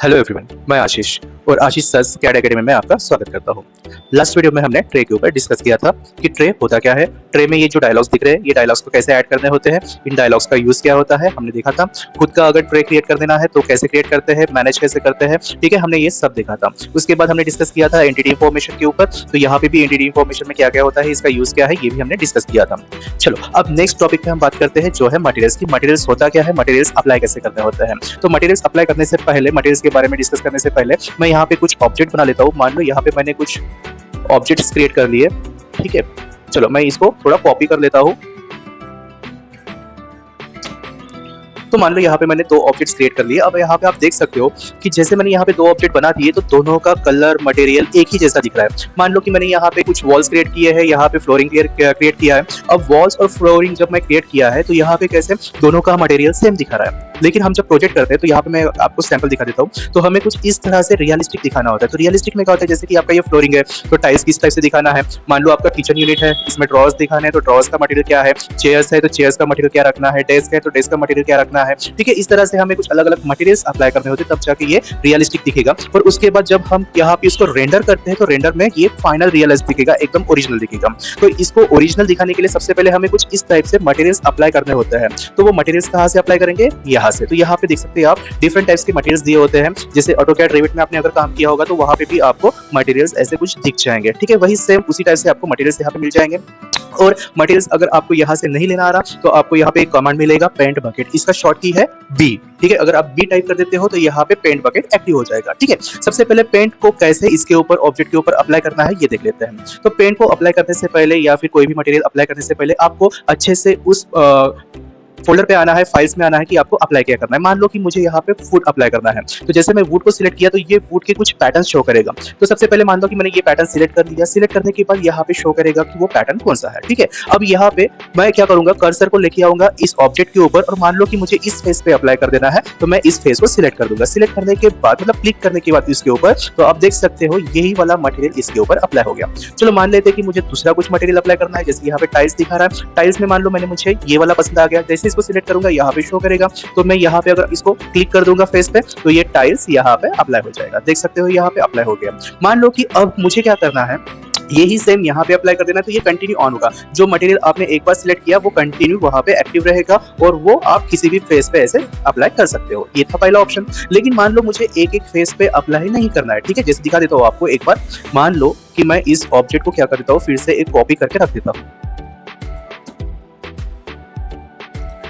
Hello everyone, मैं आशीष और आशीष sir CAD academy में आपका स्वागत करता हूँ। लास्ट वीडियो में हमने ट्रे के ऊपर डिस्कस किया था कि ट्रे होता क्या है, ट्रे में ये जो डायलॉग्स दिख रहे हैं ये डायलॉग्स को कैसे ऐड करने होते हैं, इन डायलॉग्स का यूज क्या होता है हमने देखा था। खुद का अगर ट्रे क्रिएट कर देना है तो कैसे क्रिएट करते हैं, मैनेज कैसे करते हैं, ठीक है, हमने ये सब देखा था। उसके बाद हमने डिस्कस किया था एंटिटी इन्फॉर्मेशन के ऊपर, तो यहाँ पे भी एंटिटी इन्फॉर्मेशन में क्या क्या होता है, इसका यूज क्या है, ये भी हमने डिस्कस किया था। चलो अब नेक्स्ट टॉपिक पे हम बात करते हैं जो है मटेरियल्स की। मटेरियल्स होता क्या है, मटेरियल्स अप्लाई कैसे करने होते हैं। तो मटेरियल्स अप्लाई करने से पहले, मटेरियल्स के बारे में डिस्कस करने से पहले मैं यहाँ पे कुछ ऑब्जेक्ट बना लेता हूँ। मान लो यहाँ पे मैंने कुछ ऑब्जेक्ट्स क्रिएट कर लिए, ठीक है। चलो मैं इसको थोड़ा कॉपी कर लेता हूँ। तो मान लो यहाँ पे मैंने दो ऑब्जेक्ट्स क्रिएट कर लिए। अब यहाँ पे आप देख सकते हो कि जैसे मैंने यहाँ पे दो ऑब्जेक्ट बना दिए तो दोनों का कलर मटेरियल एक ही जैसा दिख रहा है। मान लो कि मैंने यहाँ पे कुछ वॉल्स क्रिएट किए हैं, यहाँ पे फ्लोरिंग क्रिएट किया है। अब वॉल्स और फ्लोरिंग जब मैं क्रिएट किया है तो यहाँ पे कैसे दोनों का मटेरियल सेम दिखा रहा है। लेकिन हम जब प्रोजेक्ट करते हैं तो यहाँ पे मैं आपको सैंपल दिखा देता हूँ। तो हमें कुछ इस तरह से रियलिस्टिक दिखाना होता है। तो रियलिस्टिक में क्या होता है, जैसे कि आपका ये फ्लोरिंग है तो टाइल्स किस टाइप से दिखाना है। मान लो आपका किचन यूनिट है, इसमें ड्रॉर्स दिखाने हैं तो ड्रॉर्स का मटेरियल क्या है। चेयर्स है तो चेयर्स का मटेरियल क्या रखना है। डेस्क है तो डेस्क का मटेरियल क्या रखना है, ठीक है। इस तरह से हमें कुछ अलग अलग मटेरियल्स अप्लाई करने होते हैं, तब जाके ये रियलिस्टिक दिखेगा। और उसके बाद जब हम यहाँ पे इसको रेंडर करते हैं तो रेंडर में ये फाइनल रियलिस्टिक दिखेगा, एकदम ओरिजिनल दिखेगा। तो इसको ओरिजिनल दिखाने के लिए सबसे पहले हमें कुछ इस टाइप से मटेरियल्स अप्लाई करने होते हैं। तो वो मटेरियल्स कहाँ से अप्लाई करेंगे, यहाँ से। तो यहाँ पे देख सकते हैं आप डिफरेंट टाइप्स के मटेरियल्स दिए होते हैं। जैसे ऑटोकैड रिविट में आपने अगर काम किया होगा तो वहां पे भी आपको मटेरियल्स ऐसे कुछ दिख जाएंगे, ठीक है। वही सेम उसी टाइप से आपको मटेरियल्स यहाँ पे मिल जाएंगे। और मटेरियल्स अगर आपको यहाँ से नहीं लेना आ रहा तो आपको यहाँ पे एक कमांड मिलेगा पेंट बकेट, इसका शॉर्ट की है बी, ठीक है। अगर आप बी टाइप कर देते हो तो यहाँ पे पेंट बकेट एक्टिव हो जाएगा, ठीक है। सबसे पहले पेंट को कैसे इसके ऊपर ऑब्जेक्ट के ऊपर अप्लाई करना है ये देख लेते हैं। तो पेंट को अप्लाई करने से पहले या फिर कोई भी मटेरियल अप्लाई करने से पहले आपको अच्छे से उस फोल्डर पे आना है, फाइल्स में आना है कि आपको अप्लाई क्या करना है। मान लो कि मुझे यहाँ पे वुड अप्लाई करना है, तो जैसे मैं वुड को सिलेक्ट किया तो ये वुड के कुछ पैटर्न शो करेगा। तो सबसे पहले मान लो कि मैंने ये पैटर्न सिलेक्ट कर लिया। सिलेक्ट करने के बाद यहाँ पे शो करेगा कि वो पैटर्न कौन सा है, ठीक है। अब यहाँ पे मैं क्या करूंगा, कर्सर को लेके आऊंगा इस ऑब्जेक्ट के ऊपर और मान लो कि मुझे इस फेस पे अप्लाई कर देना है तो मैं इस फेस को सिलेक्ट कर दूंगा। सिलेक्ट करने के बाद मतलब क्लिक करने के बाद इसके ऊपर तो आप देख सकते हो यही वाला मटेरियल इसके ऊपर अप्लाई हो गया। चलो मान लेते हैं कि मुझे दूसरा कुछ मटेरियल अप्लाई करना है। जैसे यहाँ पे टाइल्स दिखा रहा है, टाइल्स में मान लो मैंने मुझे ये वाला पसंद आ गया। जैसे इसको सिलेक्ट करूंगा यहाँ पे शो करेगा, तो मैं यहाँ पे अगर इसको क्लिक कर दूंगा फेस पे तो ये टाइल्स यहाँ पे अप्लाई हो जाएगा। देख सकते हो यहाँ पे अप्लाई हो गया। मान लो कि अब मुझे क्या करना है, यही सेम यहाँ पे अप्लाई कर देना है। तो ये कंटिन्यू ऑन होगा। जो मटेरियल आपने एक बार सिलेक्ट किया वो कंटिन्यू वहां पे एक्टिव रहेगा और वो आप किसी भी फेस पे ऐसे अप्लाई कर सकते हो। ये था पहला ऑप्शन। लेकिन मान लो मुझे एक एक फेस पे अप्लाई नहीं करना है, ठीक है। जैसे दिखा देता हूँ आपको एक बार। मान लो कि मैं इस ऑब्जेक्ट को क्या कर देता हूँ, फिर से एक कॉपी करके रख देता हूँ,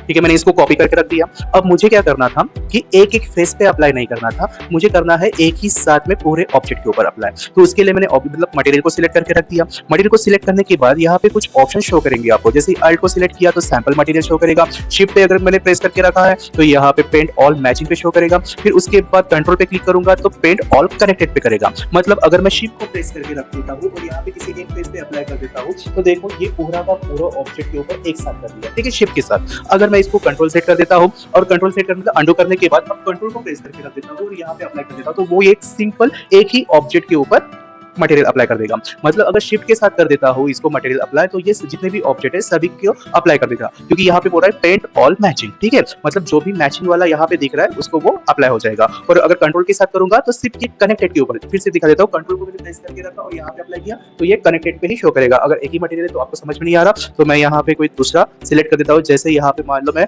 ठीक है। मैंने इसको कॉपी करके रख दिया। अब मुझे क्या करना था कि एक एक फेस पे अप्लाई नहीं करना था, मुझे करना है एक ही साथ में पूरे ऑब्जेक्ट के ऊपर अप्लाई। तो उसके लिए मैंने मतलब मटेरियल को सिलेक्ट करके रख दिया। मटेरियल को सिलेक्ट करने के बाद यहाँ पे कुछ ऑप्शन शो करेंगे आपको। जैसे अल्ट को सिलेक्ट किया तो सैंपल मटेरियल शो करेगा। शिफ्ट पे अगर मैंने प्रेस करके रखा है तो यहाँ पे पेंट ऑल मैचिंग पे शो करेगा। फिर उसके बाद कंट्रोल पे क्लिक करूंगा तो पेंट ऑल कनेक्टेड पे करेगा। मतलब अगर मैं शिफ्ट को प्रेस करके रख देता हूँ और यहाँ पे किसी एक फेस पे अप्लाई कर देता हूँ तो देखो ये पूरा का पूरा ऑब्जेक्ट के ऊपर एक साथ कर दिया, ठीक है, शिफ्ट के साथ। अगर मैं इसको कंट्रोल सेट देता हूं और कंट्रोल सेट करने का अंडू करने के बाद अब कंट्रोल को प्रेस करके रख देता हूं और यहां पे अप्लाई कर देता हूं तो वो एक सिंपल एक ही ऑब्जेक्ट के ऊपर मटेरियल अप्लाई कर देगा। मतलब अगर शिफ्ट के साथ कर देता हूं इसको मटेरियल अप्लाई तो ये जितने भी ऑब्जेक्ट है सभी को अप्लाई कर देगा, क्योंकि यहाँ पे बोल रहा है पेंट ऑल मैचिंग, ठीक है। मतलब जो भी मैचिंग वाला यहाँ पे दिख रहा है उसको वो अप्लाई हो जाएगा। और अगर कंट्रोल के साथ करूंगा तो सिर्फ ये कनेक्टेड के ऊपर, फिर से दिखा देता हूँ, कंट्रोल को मैंने प्रेस करके रखा और यहाँ पे अप्लाई किया तो ये कनेक्टेड पे ही शो करेगा। अगर एक ही मटेरियल है तो आपको समझ में नहीं आ रहा तो मैं यहाँ पे कोई दूसरा सिलेक्ट कर देता हूँ। जैसे यहाँ पे मान लो मैं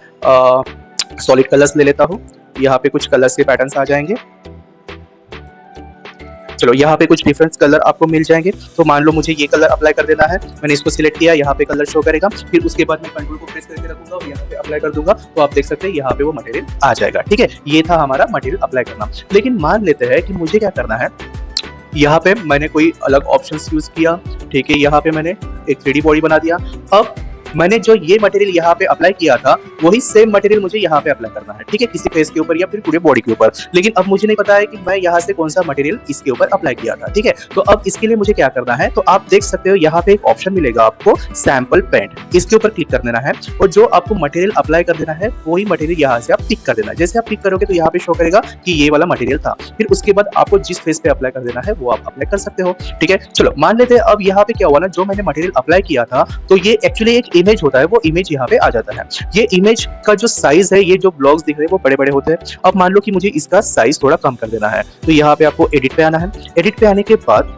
सॉलिड कलर्स ले लेता हूँ। यहाँ पे कुछ कलर्स के पैटर्न्स आ जाएंगे। चलो यहाँ पे कुछ डिफरेंट कलर आपको मिल जाएंगे। तो मान लो मुझे ये कलर अप्लाई कर देना है, मैंने इसको सिलेक्ट किया, यहाँ पे कलर शो करेगा। फिर उसके बाद मैं कंट्रोल को प्रेस करके रखूंगा और यहाँ पे अप्लाई कर दूंगा तो आप देख सकते हैं यहाँ पे वो मटेरियल आ जाएगा, ठीक है। ये था हमारा मटेरियल अप्लाई करना। लेकिन मान लेते हैं कि मुझे क्या करना है, यहाँ पे मैंने कोई अलग ऑप्शंस यूज किया, ठीक है। यहाँ पे मैंने एक 3D बॉडी बना दिया। अब मैंने जो ये मटेरियल यहाँ पे अप्लाई किया था वही सेम मटेरियल मुझे यहाँ पे अप्लाई करना है, ठीक है, किसी फेस के ऊपर या फिर पूरे बॉडी के ऊपर। लेकिन अब मुझे नहीं पता है कि मैं यहाँ से कौन सा मटेरियल इसके ऊपर अप्लाई किया था, ठीक है। तो अब इसके लिए मुझे क्या करना है, तो आप देख सकते हो यहाँ पे एक ऑप्शन मिलेगा आपको सैंपल पेंट, इसके ऊपर क्लिक कर देना है और जो आपको मटेरियल अप्लाई कर देना है वही मटेरियल यहाँ से आप टिक कर देना है। जैसे आप टिक करोगे तो यहाँ पे शो करेगा कि ये वाला मटेरियल था। फिर उसके बाद आपको जिस फेस पे अप्लाई कर देना है वो आप अप्लाई कर सकते हो, ठीक है। चलो मान लेते हैं अब यहाँ पे क्या हुआ ना, जो मैंने मटेरियल अप्लाई किया था तो ये एक्चुअली एक इमेज होता है वो इमेज यहाँ पे आ जाता है। ये इमेज का जो साइज है, ये जो ब्लॉक्स दिख रहे हैं वो बड़े-बड़े होते हैं। अब मान लो कि मुझे इसका साइज थोड़ा कम कर देना है, तो यहाँ पे आपको एडिट पे आना है। एडिट पे आने के बाद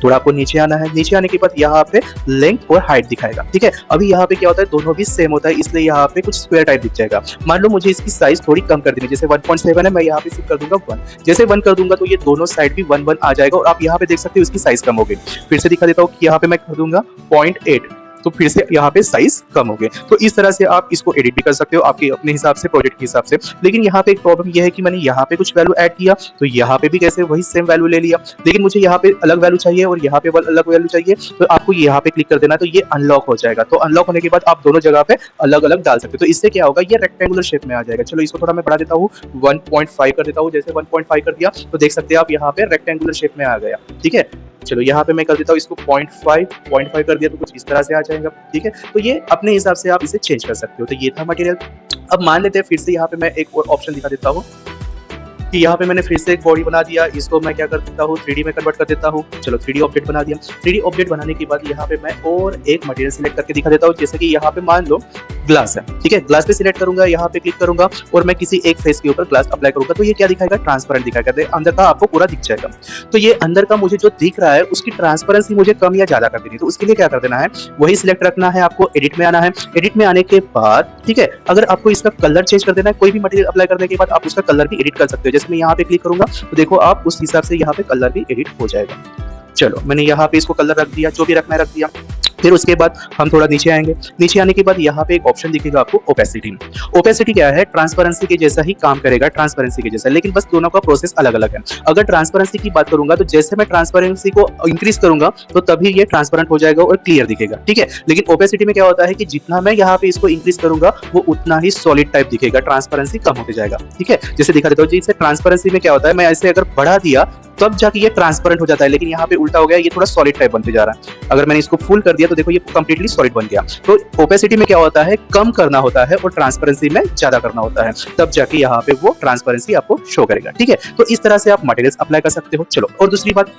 थोड़ा आपको नीचे आना है। नीचे आने के बाद यहाँ पे लेंथ और हाइट दिखाएगा, ठीक है। अभी यहाँ पे क्या होता है, दोनों भी सेम होता है, इसलिए यहाँ पे कुछ स्क्वायर टाइप दिख जाएगा। मान लो मुझे इसकी साइज थोड़ी कम कर देनी है, जैसे 1.7 है, मैं यहाँ पे सिर्फ कर दूंगा 1। जैसे 1 कर दूंगा तो ये दोनों साइड भी 1 आ जाएगा और आप यहाँ पे देख सकते हो इसकी साइज कम हो गई। फिर से दिखा देता हूँ कि यहाँ पे मैं कर दूंगा 0.8, तो फिर से यहाँ पे साइज कम हो गए। तो इस तरह से आप इसको एडिट भी कर सकते हो आपके अपने हिसाब से, प्रोजेक्ट के हिसाब से। लेकिन यहाँ पे एक प्रॉब्लम यह है कि मैंने यहाँ पे कुछ वैल्यू ऐड किया, तो यहाँ पे भी कैसे वही सेम वैल्यू ले लिया, लेकिन मुझे यहाँ पे अलग वैल्यू चाहिए और यहाँ पे अलग वैल्यू चाहिए, तो आपको यहाँ पे क्लिक कर देना, तो ये अनलॉक हो जाएगा। तो अनलॉक होने के बाद आप दोनों जगह पे अलग अलग डाल सकते हो। तो इससे क्या होगा, ये रेक्टेंगुलर शेप में आ जाएगा। चलो इसको थोड़ा मैं बढ़ा देता हूँ, 1.5 कर देता हूँ। जैसे 1.5 कर दिया तो देख सकते हैं आप यहाँ पे रेक्टेंगुलर शेप में आ गया, ठीक है। चलो यहाँ पे मैं कर देता हूँ इसको 0.5 कर दिया तो कुछ इस तरह से आ जाएगा, ठीक है। तो ये अपने हिसाब से आप इसे चेंज कर सकते हो। तो ये था मटेरियल। अब मान लेते हैं फिर से यहाँ पे मैं एक और ऑप्शन दिखा देता हूँ कि यहाँ पे मैंने फिर से एक बॉडी बना दिया, इसको मैं क्या कर देता हूँ 3D में कन्वर्ट कर देता हूँ। चलो 3D ऑब्जेक्ट बना दिया। 3D ऑब्जेक्ट बनाने के बाद यहाँ पे मैं और एक मटेरियल सिलेक्ट करके दिखा देता हूँ। जैसे कि यहाँ पे मान लो ग्लास है, ठीक है। ग्लास पे सिलेक्ट करूंगा, यहाँ पे क्लिक करूंगा और मैं किसी एक फेस के ऊपर ग्लास अप्लाई करूंगा, तो ये क्या दिखाएगा, ट्रांसपेरेंट दिखाएगा। अंदर का आपको पूरा दिख जाएगा। तो ये अंदर का मुझे जो दिख रहा है उसकी ट्रांसपेरेंसी मुझे कम या ज्यादा कर देनी है। तो उसके लिए क्या कर देना है, वही सिलेक्ट रखना है आपको, एडिट में आना है। एडिट में आने के बाद, ठीक है, अगर आपको इसका कलर चेंज कर देना है, कोई भी मटेरियल अप्लाई करने के बाद आप उसका कलर भी एडिट कर सकते हो। जैसे मैं यहाँ पे क्लिक करूंगा तो देखो आप उस हिसाब से यहाँ पे कलर भी एडिट हो जाएगा। चलो मैंने यहाँ पे इसको कलर रख दिया, जो भी रखना है रख दिया। फिर उसके बाद हम थोड़ा नीचे आएंगे। नीचे आने के बाद यहाँ पे एक ऑप्शन दिखेगा आपको, ओपेसिटी। ओपेसिटी क्या है, ट्रांसपेरेंसी के जैसा ही काम करेगा, ट्रांसपेरेंसी के जैसा, लेकिन बस दोनों का प्रोसेस अलग अलग है। अगर ट्रांसपेरेंसी की बात करूंगा तो जैसे मैं ट्रांसपेरेंसी को इंक्रीज करूंगा तो तभी ये ट्रांसपेरेंट हो जाएगा और क्लियर दिखेगा, ठीक है। लेकिन ओपेसिटी में क्या होता है कि जितना मैं यहाँ पे इसको इंक्रीज करूंगा वो उतना ही सॉलिड टाइप दिखेगा, ट्रांसपेरेंसी कम होते जाएगा, ठीक है। जैसे दिखा देता हूँ, जैसे ट्रांसपेरेंसी में क्या होता है, मैं ऐसे अगर बढ़ा दिया तब जाके ये ट्रांसपेरेंट हो जाता है, लेकिन यहाँ पे उल्टा हो गया, ये थोड़ा सॉलिड टाइप बनते जा रहा है। अगर मैंने इसको फुल कर दिया तो देखो ये कंप्लीटली सॉलिड बन गया। तो ओपेसिटी में क्या होता है, कम करना होता है और ट्रांसपेरेंसी में ज्यादा करना होता है, तब जाके यहाँ पे वो ट्रांसपेरेंसी आपको शो करेगा, ठीक है। तो इस तरह से आप मटेरियल्स अप्लाई कर सकते हो। चलो और दूसरी बात,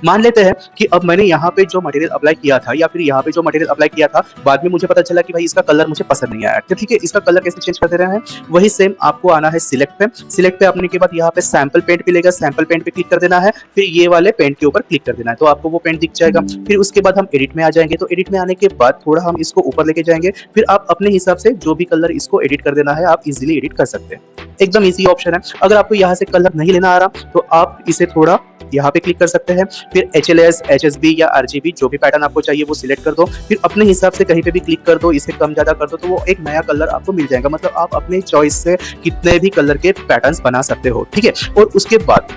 मान लेते हैं कि अब मैंने यहाँ पे जो मटेरियल अप्लाई किया था या फिर यहाँ पे जो मटेरियल अप्लाई किया था, बाद में मुझे पता चला कि भाई इसका कलर मुझे पसंद नहीं आया, तो ठीक है, इसका कलर कैसे चेंज करते रहे हैं, वही सेम आपको आना है सिलेक्ट पे। सिलेक्ट पे आने के बाद यहाँ पे सैंपल पेंट मिलेगा, सैंपल पेंट पे क्लिक कर देना है, फिर ये वाले पेंट के ऊपर क्लिक कर देना है, तो आपको वो पेंट दिख जाएगा। फिर उसके बाद हम एडिट में आ जाएंगे। तो एडिट में आने के बाद थोड़ा हम इसको ऊपर लेके जाएंगे, फिर आप अपने हिसाब से जो भी कलर इसको एडिट कर देना है आप इजीली एडिट कर सकते हैं। एकदम इजी ऑप्शन है। अगर आपको यहाँ से कलर नहीं लेना आ रहा तो आप इसे थोड़ा यहाँ पे क्लिक कर सकते हैं, फिर HLS, HSB या RGB जो भी पैटर्न आपको चाहिए वो सिलेक्ट कर दो, फिर अपने हिसाब से कहीं पे भी क्लिक कर दो, इसे कम ज्यादा कर दो, तो वो एक नया कलर आपको मिल जाएगा। मतलब आप अपने चॉइस से कितने भी कलर के पैटर्न्स बना सकते हो, ठीक है। और उसके बाद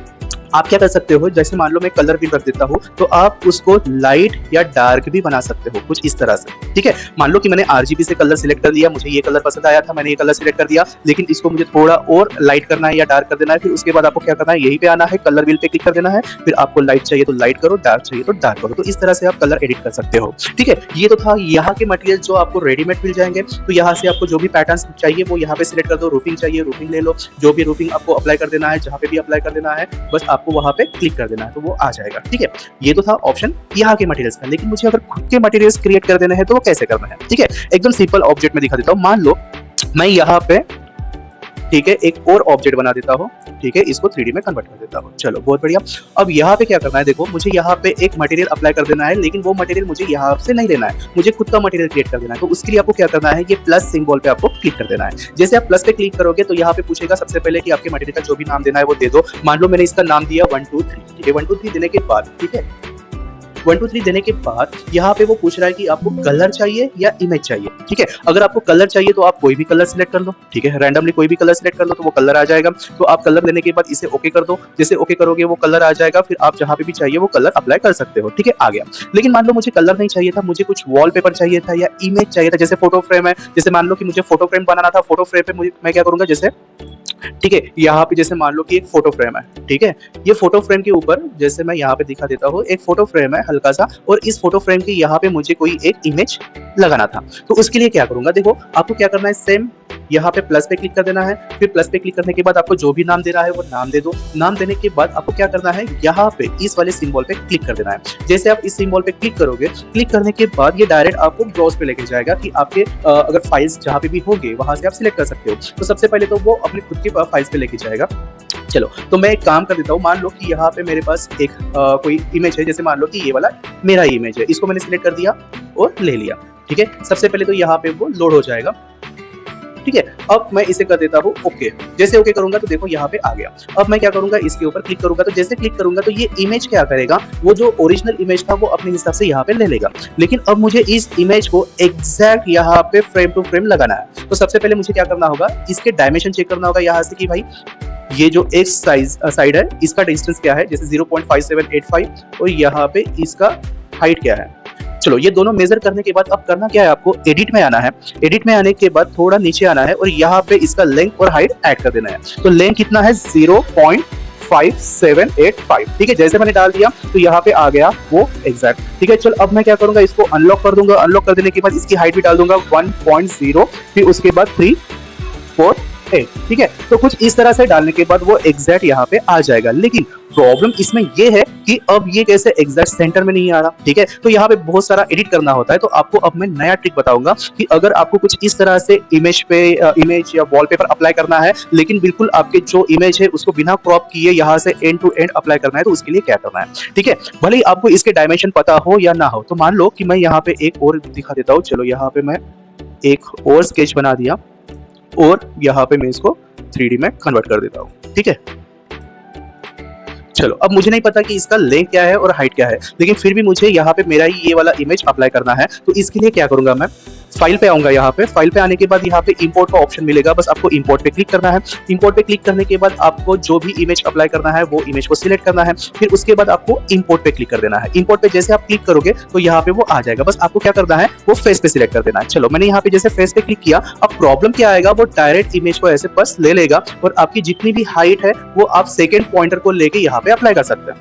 आप क्या कर सकते हो, जैसे मान लो मैं कलर भी रख देता हूँ तो आप उसको लाइट या डार्क भी बना सकते हो, कुछ इस तरह से, ठीक है। मान लो कि मैंने RGB से कलर सिलेक्ट कर लिया, मुझे ये कलर पसंद आया था, मैंने ये कलर सिलेक्ट कर दिया, लेकिन इसको मुझे थोड़ा और लाइट करना है या डार्क कर देना है। फिर उसके बाद आपको क्या करना है, यहीं पे आना है, कलर व्हील पे क्लिक कर देना है, फिर आपको लाइट चाहिए तो लाइट करो, डार्क चाहिए तो डार्क करो। तो इस तरह से आप कलर एडिट कर सकते हो, ठीक है। ये तो था यहाँ के मटेरियल जो आपको रेडीमेड मिल जाएंगे। तो यहाँ से आपको जो भी पैटर्न चाहिए वो यहाँ पे सिलेक्ट कर दो। रूफिंग चाहिए, रूफिंग ले लो, जो भी रूफिंग आपको अप्लाई कर देना है, जहाँ पे भी अप्लाई कर देना है, बस आपको वहाँ पे क्लिक कर देना है तो वो आ जाएगा, ठीक है। ये तो था ऑप्शन यहाँ के मटेरियल्स का। लेकिन मुझे अगर खुद के मटेरियल्स क्रिएट कर देने हैं तो वो कैसे करना है, ठीक है। एकदम सिंपल ऑब्जेक्ट में दिखा देता हूँ। मान लो मैं यहाँ पे, ठीक है, एक और ऑब्जेक्ट बना देता हूँ, ठीक है, इसको 3D में कन्वर्ट कर देता हूँ। चलो बहुत बढ़िया। अब यहाँ पे क्या करना है, देखो मुझे यहाँ पे एक मटेरियल अप्लाई कर देना है, लेकिन वो मटेरियल मुझे यहाँ से नहीं लेना है, मुझे खुद का मटेरियल क्रिएट कर देना है। तो उसके लिए आपको क्या करना है, ये प्लस सिंबल पे आपको क्लिक कर देना है। जैसे आप प्लस पे क्लिक करोगे तो यहाँ पे पूछेगा सबसे पहले कि आपके मटेरियल का जो भी नाम देना है वो दे दो। मान लो मैंने इसका नाम दिया 1 2 3, ठीक है। 1 2 3 देने के बाद, ठीक है, 1 2 3 देने के बाद यहाँ पे वो पूछ रहा है कि आपको कलर चाहिए या इमेज चाहिए, ठीक है। अगर आपको कलर चाहिए तो आप कोई भी कलर सिलेक्ट कर लो, ठीक है, रैंडमली कोई भी कलर सिलेक्ट कर लो तो वो कलर आ जाएगा। तो आप कलर लेने के बाद इसे ओके कर दो, जैसे ओके करोगे वो कलर आ जाएगा, फिर आप जहाँ पे भी चाहिए वो कलर अप्लाई कर सकते हो, ठीक है, आ गया। लेकिन मान लो मुझे कलर नहीं चाहिए था, मुझे कुछ वॉलपेपर चाहिए था या इमेज चाहिए था, जैसे फोटो फ्रेम है, जैसे मान लो कि मुझे फोटो फ्रेम बनाना था, फोटो फ्रेम पे मैं क्या करूंगा, जैसे, ठीक है, यहाँ पे जैसे मान लो कि एक फोटो फ्रेम है, ठीक है, ये फोटो फ्रेम के ऊपर जैसे मैं यहाँ पे दिखा देता हूँ, एक फोटो फ्रेम है, हल्का सा, और इस फोटो फ्रेम के यहाँ पे मुझे कोई एक इमेज लगाना था। तो उसके लिए क्या करूंगा, देखो आपको क्या करना है, सेम यहाँ पे प्लस पे क्लिक कर देना है। फिर प्लस पे क्लिक करने के बाद आपको जो भी नाम देना है वो नाम दे दो। नाम देने के बाद आपको क्या करना है, यहाँ पे इस वाले सिंबल पे क्लिक कर देना है। जैसे आप इस सिंबल पे क्लिक करोगे, क्लिक करने के बाद ये डायरेक्ट आपको ब्राउज पे लेके जाएगा कि आपके अगर फाइल्स जहाँ पे भी होंगे वहां से आप सिलेक्ट कर सकते हो। तो सबसे पहले तो वो अपने खुद के फाइल्स पे लेके जाएगा। चलो, तो मैं एक काम कर देता हूँ। मान लो कि यहाँ पे मेरे पास एक कोई इमेज है, जैसे मान लो कि ये वाला मेरा इमेज है, इसको मैंने सिलेक्ट कर दिया और ले लिया। ठीक है, सबसे पहले तो यहाँ पे वो लोड हो जाएगा। ठीक है, अब मैं इसे कर देता हूँ ओके। जैसे ओके करूंगा तो देखो यहाँ पे आ गया। अब मैं क्या करूंगा, इसके ऊपर क्लिक करूंगा। तो जैसे क्लिक करूंगा तो ये इमेज क्या करेगा, वो जो ओरिजिनल इमेज था वो अपने हिसाब से यहाँ पे ले लेगा। लेकिन अब मुझे इस इमेज को एग्जैक्ट यहाँ पे फ्रेम टू फ्रेम लगाना है। तो सबसे पहले मुझे क्या करना होगा, इसके डायमेंशन चेक करना होगा यहाँ से कि भाई ये जो एक साइड है इसका डिस्टेंस क्या है, जैसे 0.5785, और यहाँ पे इसका हाइट क्या है। चलो, ये दोनों मेजर करने के बाद अब करना क्या है, आपको एडिट में आना है। एडिट में आने के बाद थोड़ा नीचे आना है और यहाँ पे इसका लेंथ और हाइट ऐड कर देना है। तो लेंथ कितना है, 0.5785। ठीक है, जैसे मैंने डाल दिया तो यहाँ पे आ गया वो एग्जैक्ट। ठीक है, चल अब मैं क्या करूंगा, इसको अनलॉक कर दूंगा। अनलॉक कर देने के बाद इसकी हाइट भी डाल दूंगा 1.0, फिर उसके बाद 348। ठीक है, तो कुछ इस तरह से डालने के बाद वो एग्जैक्ट यहाँ पे आ जाएगा। लेकिन प्रॉब्लम इसमें ये है कि अब ये कैसे एग्जैक्ट सेंटर में नहीं आ रहा। ठीक है, तो यहाँ पे बहुत सारा एडिट करना होता है। तो आपको अब मैं नया ट्रिक बताऊंगा कि अगर आपको कुछ इस तरह से इमेज या वॉलपेपर अप्लाई करना है, लेकिन बिल्कुल आपके जो इमेज है उसको बिना क्रॉप किए यहाँ से एंड टू एंड अप्लाई करना है, तो उसके लिए क्या करना है। ठीक है, भले ही आपको इसके डायमेंशन पता हो या ना हो। तो मान लो कि मैं यहाँ पे एक और दिखा देता हूँ। चलो, यहाँ पे मैं एक और स्केच बना दिया और यहाँ पे मैं इसको 3D में कन्वर्ट कर देता हूँ। ठीक है, चलो, अब मुझे नहीं पता कि इसका लेंथ क्या है और हाइट क्या है, लेकिन फिर भी मुझे यहाँ पे मेरा ही ये वाला इमेज अप्लाई करना है। तो इसके लिए क्या करूंगा, मैं फाइल पे आऊंगा। यहाँ पे फाइल पे आने के बाद यहाँ पे इंपोर्ट का ऑप्शन मिलेगा, बस आपको इंपोर्ट पे क्लिक करना है। इंपोर्ट पे क्लिक करने के बाद आपको जो भी इमेज अप्लाई करना है वो इमेज को सिलेक्ट करना है। फिर उसके बाद आपको इंपोर्ट पे क्लिक कर देना है। इंपोर्ट पे जैसे आप क्लिक करोगे तो यहाँ पे वो आ जाएगा। बस आपको क्या करना है, वो फेस पे सिलेक्ट कर देना है। चलो, मैंने यहाँ पे जैसे फेस पे क्लिक किया। अब प्रॉब्लम क्या आएगा, वो डायरेक्ट इमेज को ऐसे बस ले लेगा और आपकी जितनी भी हाइट है वो आप सेकेंड पॉइंटर को लेके यहाँ पे अप्लाई कर सकते हैं।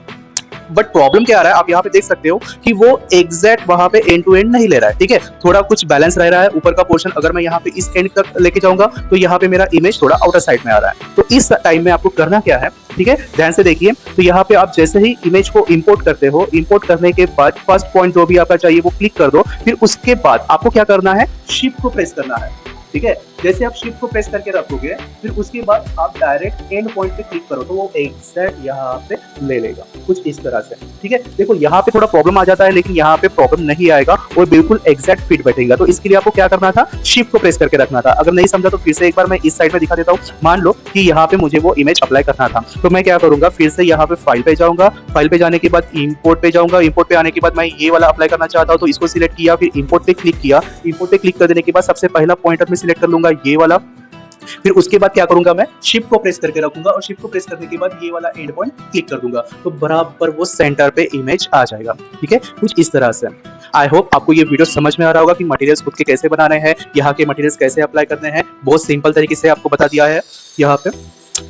बट प्रॉब्लम क्या आ रहा है, आप यहाँ पे देख सकते हो कि वो एग्जैक्ट वहां पे एंड टू एंड नहीं ले रहा है। ठीक है, थोड़ा कुछ बैलेंस रह रहा है। ऊपर का पोर्शन अगर मैं यहाँ पे इस एंड तक लेके जाऊंगा तो यहाँ पे मेरा इमेज थोड़ा आउटर साइड में आ रहा है। तो इस टाइम में आपको करना क्या है, ठीक है, ध्यान से देखिए। तो यहाँ पे आप जैसे ही इमेज को इंपोर्ट करते हो, इंपोर्ट करने के बाद फर्स्ट पॉइंट जो भी आपका चाहिए वो क्लिक कर दो। फिर उसके बाद आपको क्या करना है, शिफ्ट को प्रेस करना है। ठीक है, जैसे आप शिफ्ट को प्रेस करके रखोगे, फिर उसके बाद आप डायरेक्ट एंड पॉइंट पे क्लिक करो तो वो एग्जैक्ट यहाँ पे ले लेगा, कुछ इस तरह से। ठीक है, देखो यहाँ पे थोड़ा प्रॉब्लम आ जाता है, लेकिन यहाँ पे प्रॉब्लम नहीं आएगा और बिल्कुल एग्जैक्ट फिट बैठेगा। तो इसके लिए आपको क्या करना था, शिफ्ट को प्रेस करके रखना था। अगर नहीं समझा तो फिर से एक बार मैं इस साइड में दिखा देता हूँ। मान लो कि यहाँ पे मुझे वो इमेज अप्लाई करना था, तो मैं क्या करूंगा, फिर से यहाँ पे फाइल पे जाऊंगा। फाइल पे जाने के बाद इंपोर्ट पे जाऊंगा। इंपोर्ट पे आने के बाद मैं ये वाला अप्लाई करना चाहता हूँ तो इसको सिलेक्ट किया, फिर इंपोर्ट पे क्लिक किया। इंपोर्ट पे क्लिक कर देने के बाद सबसे पहला पॉइंटर में सिलेक्ट कर लूंगा ये वाला। फिर उसके बाद क्या करूंगा, मैं शिफ्ट को प्रेस करके रखूंगा और शिफ्ट को प्रेस करने के बाद ये वाला एंड पॉइंट क्लिक कर दूंगा तो बराबर वो सेंटर पे इमेज आ जाएगा। ठीक है, कुछ इस तरह से। आई होप आपको ये वीडियो समझ में आ रहा होगा कि मटेरियल्स खुद के कैसे बनाने हैं, यहाँ के मटेरियल्स कैसे अप्लाई करने हैं। बहुत सिंपल तरीके से आपको बता दिया है यहाँ पे।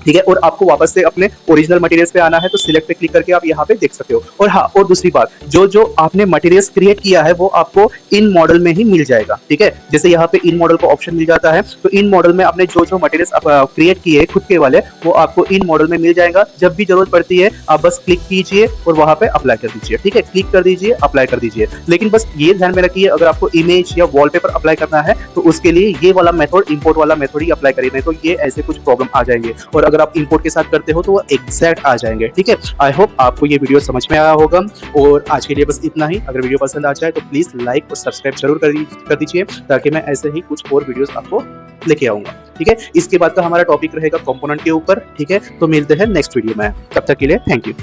ठीक है, और आपको वापस से अपने ओरिजिनल मटेरियल्स पे आना है तो सिलेक्ट पे क्लिक करके आप यहाँ पे देख सकते हो। और हाँ, और दूसरी बात, जो आपने मटेरियल्स क्रिएट किया है वो आपको इन मॉडल में ही मिल जाएगा। ठीक है, जैसे यहाँ पे इन मॉडल का ऑप्शन मिल जाता है, तो इन मॉडल में आपने जो मटेरियल्स क्रिएट किए खुद के वाले वो आपको इन मॉडल में मिल जाएगा। जब भी जरूरत पड़ती है आप बस क्लिक कीजिए और वहां पे अप्लाई कर दीजिए। ठीक है, क्लिक कर दीजिए, अप्लाई कर दीजिए। लेकिन बस ये ध्यान में रखिए, अगर आपको इमेज या वॉलपेपर अप्लाई करना है तो उसके लिए ये वाला मेथड, इंपोर्ट वाला मेथड ही अप्लाई करिए, नहीं तो ये ऐसे कुछ प्रॉब्लम आ जाएंगे। और अगर आप इंपोर्ट के साथ करते हो तो वो एग्जैक्ट आ जाएंगे। ठीक है, आई होप आपको ये वीडियो समझ में आया होगा। और आज के लिए बस इतना ही। अगर वीडियो पसंद आ जाए तो प्लीज लाइक और सब्सक्राइब जरूर कर दीजिए, ताकि मैं ऐसे ही कुछ और वीडियोस आपको लेके आऊंगा। ठीक है, इसके बाद का हमारा टॉपिक रहेगा कंपोनेंट के ऊपर। ठीक है, तो मिलते हैं नेक्स्ट वीडियो में, तब तक के लिए थैंक यू।